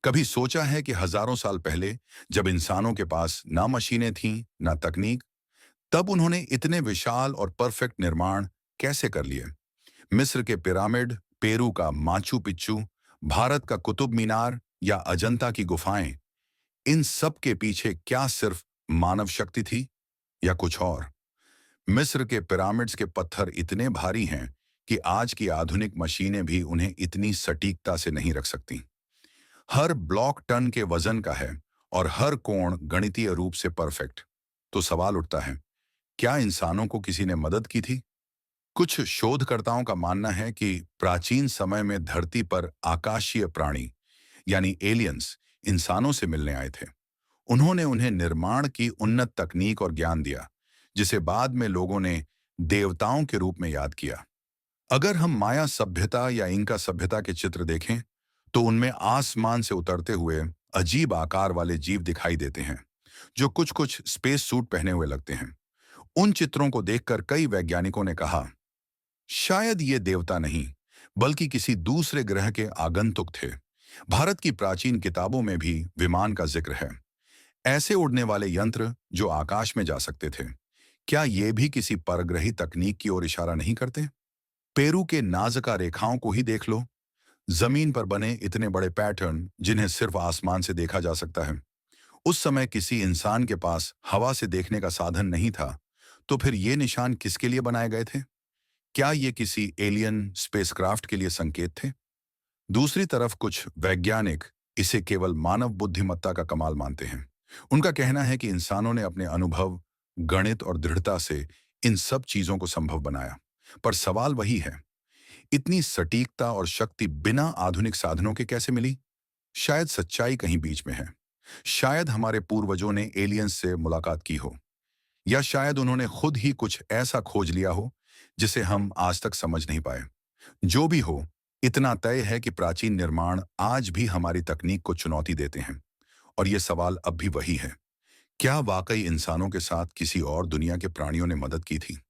कभी सोचा है कि हजारों साल पहले जब इंसानों के पास ना मशीनें थीं, ना तकनीक, तब उन्होंने इतने विशाल और परफेक्ट निर्माण कैसे कर लिए? मिस्र के पिरामिड, पेरू का माचू पिच्चू, भारत का कुतुब मीनार या अजंता की गुफाएं, इन सब के पीछे क्या सिर्फ मानव शक्ति थी या कुछ और? मिस्र के पिरामिड्स के पत्थर इतने भारी हैं कि आज की आधुनिक मशीनें भी उन्हें इतनी सटीकता से नहीं रख सकती। हर ब्लॉक टन के वजन का है और हर कोण गणितीय रूप से परफेक्ट। तो सवाल उठता है, क्या इंसानों को किसी ने मदद की थी? कुछ शोधकर्ताओं का मानना है कि प्राचीन समय में धरती पर आकाशीय प्राणी यानी एलियंस इंसानों से मिलने आए थे। उन्होंने उन्हें निर्माण की उन्नत तकनीक और ज्ञान दिया, जिसे बाद में लोगों ने देवताओं के रूप में याद किया। अगर हम माया सभ्यता या इंका सभ्यता के चित्र देखें, तो उनमें आसमान से उतरते हुए अजीब आकार वाले जीव दिखाई देते हैं, जो कुछ कुछ स्पेस सूट पहने हुए लगते हैं। उन चित्रों को देखकर कई वैज्ञानिकों ने कहा, शायद ये देवता नहीं, बल्कि किसी दूसरे ग्रह के आगंतुक थे। भारत की प्राचीन किताबों में भी विमान का जिक्र है, ऐसे उड़ने वाले यंत्र जो आकाश में जा सकते थे। क्या ये भी किसी परग्रही तकनीक की ओर इशारा नहीं करते? पेरू के नाजका रेखाओं को ही देख लो, जमीन पर बने इतने बड़े पैटर्न जिन्हें सिर्फ आसमान से देखा जा सकता है। उस समय किसी इंसान के पास हवा से देखने का साधन नहीं था, तो फिर ये निशान किसके लिए बनाए गए थे? क्या ये किसी एलियन स्पेसक्राफ्ट के लिए संकेत थे? दूसरी तरफ कुछ वैज्ञानिक इसे केवल मानव बुद्धिमत्ता का कमाल मानते हैं। उनका कहना है कि इंसानों ने अपने अनुभव, गणित और दृढ़ता से इन सब चीजों को संभव बनाया। पर सवाल वही है, इतनी सटीकता और शक्ति बिना आधुनिक साधनों के कैसे मिली? शायद सच्चाई कहीं बीच में है। शायद हमारे पूर्वजों ने एलियंस से मुलाकात की हो, या शायद उन्होंने खुद ही कुछ ऐसा खोज लिया हो जिसे हम आज तक समझ नहीं पाए। जो भी हो, इतना तय है कि प्राचीन निर्माण आज भी हमारी तकनीक को चुनौती देते हैं। और ये सवाल अब भी वही है, क्या वाकई इंसानों के साथ किसी और दुनिया के प्राणियों ने मदद की थी?